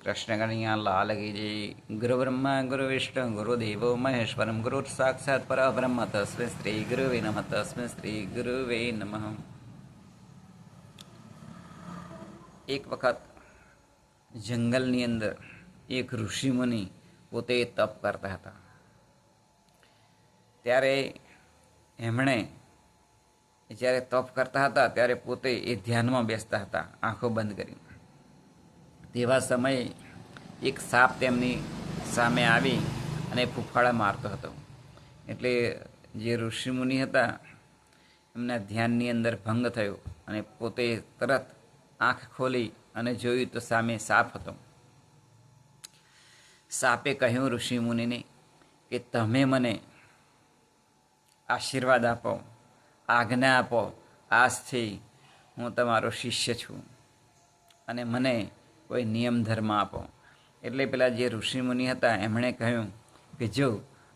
कृष्ण कन्हैया लाल की जय। गुरु ब्रह्मा गुरु विष्णु गुरुदेवो महेश्वरम गुरु साक्षात् परब्रह्म तस्मै श्री गुरुवे नमः तस्मै श्री गुरुवे नमः। एक वखत જંગલની અંદર એક ઋષિમુનિ પોતે તપ કરતા હતા। ત્યારે એમણે જ્યારે તપ કરતા હતા ત્યારે પોતે એ ધ્યાનમાં બેસતા હતા આંખો બંધ કરીને। તેવા સમયે એક સાપ તેમની સામે આવી અને ફૂફાડા મારતો હતો। એટલે જે ઋષિમુનિ હતા એમના ધ્યાનની અંદર ભંગ થયો અને પોતે તરત આંખ ખોલી અને જોયું તો સામે સાપ હતો। સાપે કહ્યું ઋષિમુનિને કે તમે મને આશીર્વાદ આપો, આજ્ઞા આપો, આજથી હું તમારો શિષ્ય છું અને મને કોઈ નિયમ ધર્મ આપો। એટલે પેલા જે ઋષિમુનિ હતા એમણે કહ્યું કે જો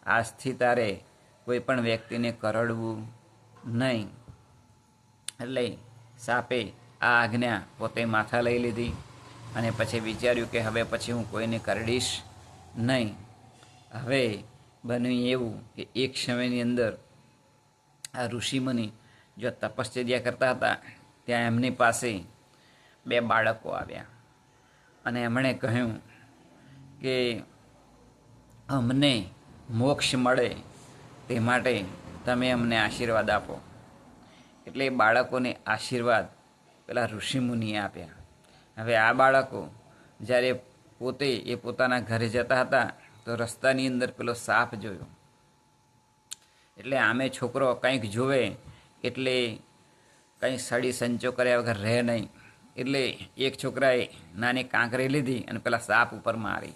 આજથી તારે કોઈ પણ વ્યક્તિને કરડવું નહીં। એટલે સાપે આ આજ્ઞા પોતે માથા લઈ લીધી અને પછી વિચાર્યું કે હવે પછી હું કોઈને કરડીશ નહીં। હવે બન્યું એવું કે એક સમયની અંદર આ ઋષિમુનિ જો તપશ્ચર્યા કરતા હતા ત્યાં એમની પાસે બે બાળકો આવ્યા અને એમણે કહ્યું કે અમને મોક્ષ મળે તે માટે તમે અમને આશીર્વાદ આપો। એટલે બાળકોને આશીર્વાદ પેલા ઋષિમુનિએ આપ્યા। હવે આ બાળકો જ્યારે પોતે એ પોતાના ઘરે જતા હતા તો રસ્તાની અંદર પેલો સાપ જોયો। એટલે આમે છોકરો કંઈક જોવે એટલે કંઈ સડી સંચો કર્યા વગર રહે નહીં। એટલે એક છોકરાએ નાની કાંકરી લીધી અને પેલા સાપ ઉપર મારી।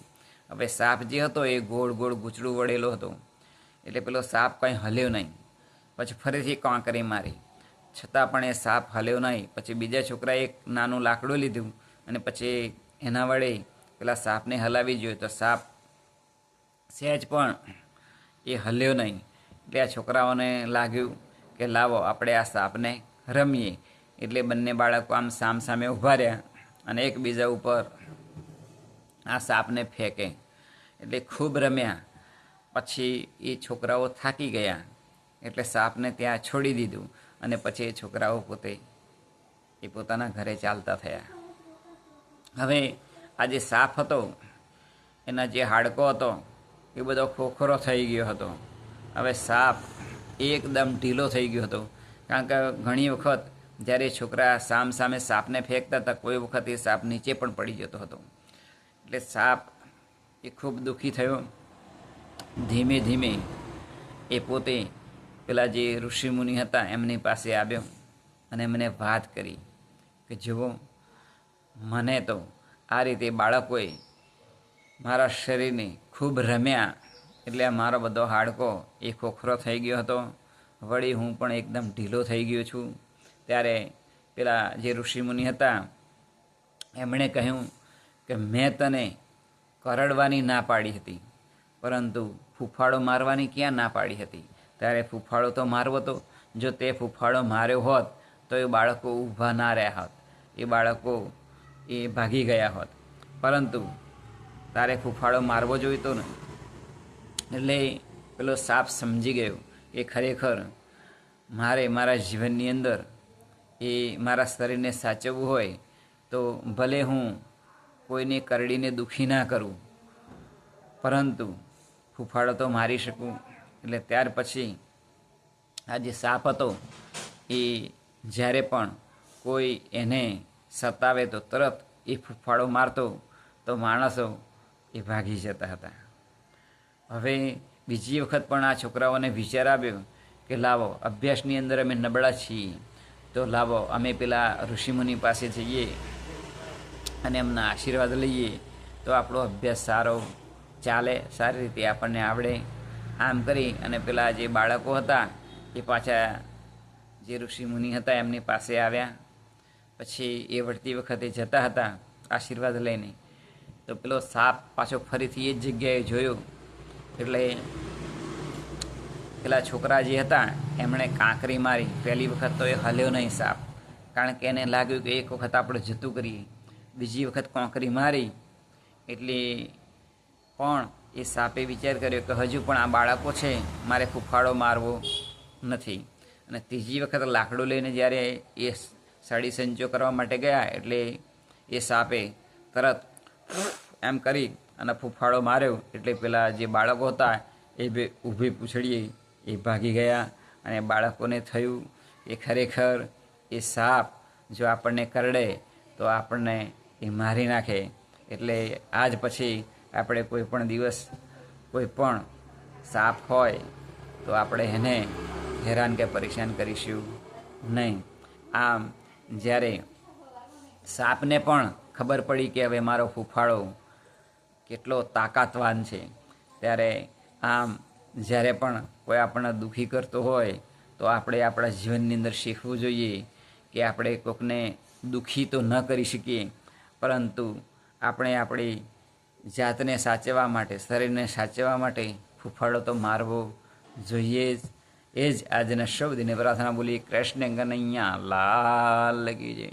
હવે સાપ જે હતો એ ગોળ ગોળ ગૂંચડું વળેલો હતો એટલે પેલો સાપ કંઈ હલ્યો નહીં। પછી ફરીથી કાંકરી મારી છતાં પણ એ સાપ હલ્યો નહીં। પછી બીજા છોકરાએ એક નાનું લાકડું લીધું અને પછી એના વડે પેલા સાપને હલાવી જોયું તો સાપ સહેજ પણ એ હલ્યો નહીં। એટલે આ છોકરાઓને લાગ્યું કે લાવો આપણે આ સાપને રમીએ। એટલે બંને બાળકો આમ સામસામે ઊભા રહ્યા અને એકબીજા ઉપર આ સાપને ફેંકે। એટલે ખૂબ રમ્યા। પછી એ છોકરાઓ થાકી ગયા એટલે સાપને ત્યાં છોડી દીધું અને પછી એ છોકરાઓ પોતે એ પોતાના ઘરે ચાલતા થયા। હવે આ જે સાપ હતો એના જે હાડકો હતો એ બધો ખોખરો થઈ ગયો હતો। હવે સાપ એકદમ ઢીલો થઈ ગયો હતો કારણ કે ઘણી વખત જ્યારે છોકરા સામે સાપને ફેંકતા હતા કોઈ વખત એ સાપ નીચે પણ પડી જતો હતો। એટલે સાપ એ ખૂબ દુઃખી થયો। ધીમે ધીમે એ પોતે પેલા જે ઋષિમુનિ હતા એમની પાસે આવ્યો અને એમને વાત કરી કે જુઓ મને તો આ રીતે બાળકોએ મારા શરીરને ખૂબ રમ્યા એટલે આ મારો બધો હાડકો એ ખોખરો થઈ ગયો હતો। વળી હું પણ એકદમ ઢીલો થઈ ગયો છું। ત્યારે પેલા જે ઋષિમુનિ હતા એમણે કહ્યું કે મેં તને કરડવાની ના પાડી હતી પરંતુ ફૂફાડો મારવાની ક્યાં ના પાડી હતી। ત્યારે ફૂફાડો તો મારવો હતો। જો તે ફૂફાડો માર્યો હોત તો એ બાળકો ઊભા ના રહ્યા હોત, એ બાળકો એ ભાગી ગયા હોત, પરંતુ તારે ફૂફાડો મારવો જોઈતો ને। એટલે પેલો સાપ સમજી ગયો કે ખરેખર મારે મારા જીવનની અંદર એ મારા શરીરને સાચવવું હોય તો ભલે હું કોઈને કરડીને દુઃખી ના કરું પરંતુ ફૂફાડો તો મારી શકું। એટલે ત્યાર પછી આ જે સાપ હતો એ જ્યારે પણ કોઈ એને સતાવે તો તરત એ ફૂફાડો મારતો તો માણસો એ ભાગી જતા હતા। હવે બીજી વખત પણ આ છોકરાઓને વિચાર આવ્યો કે લાવો અભ્યાસની અંદર અમે નબળા છીએ તો લાવો અમે પેલા ઋષિમુનિ પાસે જઈએ અને એમના આશીર્વાદ લઈએ તો આપણો અભ્યાસ સારો ચાલે, સારી રીતે આપણને આવડે। આમ કરી અને પેલા જે બાળકો હતા એ પાછા જે ઋષિમુનિ હતા એમની પાસે આવ્યા। પછી એ વળતી વખતે જતા હતા આશીર્વાદ લઈને તો પેલો સાપ પાછો ફરીથી એ જ જગ્યાએ જોયો। એટલે પેલા છોકરા જે હતા એમણે કાંકરી મારી। પહેલી વખત તો એ હલ્યો નહીં સાપ કારણ કે એને લાગ્યું કે એક વખત આપણે જતું કરીએ। બીજી વખત કાંકરી મારી એટલે પણ એ સાપે વિચાર કર્યો કે હજુ પણ આ બાળકો છે, મારે ફૂફાડો મારવો નથી. અને ત્રીજી વખત લાકડું લઈને જ્યારે એ સાડી સંચો કરવા માટે ગયા એટલે એ સાપે તરત એમ કરી અને ફૂફાડો માર્યો. એટલે પેલા જે બાળકો હતા એ બે ઊભી પૂંછડીએ એ ભાગી ગયા. અને બાળકોને થયું એ ખરેખર એ સાપ જો આપણને કરડે તો આપણને એ મારી નાખે. એટલે આજ પછી આપણે કોઈ પણ દિવસ કોઈ પણ સાપ હોય તો આપણે એને હેરાન કે પરેશાન કરીશું નહીં. આમ જ્યારે સાપને પણ ખબર પડી કે હવે મારો ફૂફાડો કેટલો તાકાતવાન છે, ત્યારે આમ જ્યારે પણ કોઈ આપણને દુઃખી કરતો હોય તો આપણે આપણા જીવનની અંદર શીખવું જોઈએ કે આપણે કોઈકને દુઃખી તો ન કરી શકીએ, પરંતુ આપણે આપણી જાતને સાચવવા માટે, શરીરને સાચવવા માટે ફૂફાડો તો મારવો જોઈએ જ. એ જ આજના શબ્દને પ્રાર્થના બોલી. કૃષ્ણ કનૈયા લાલ કી જય.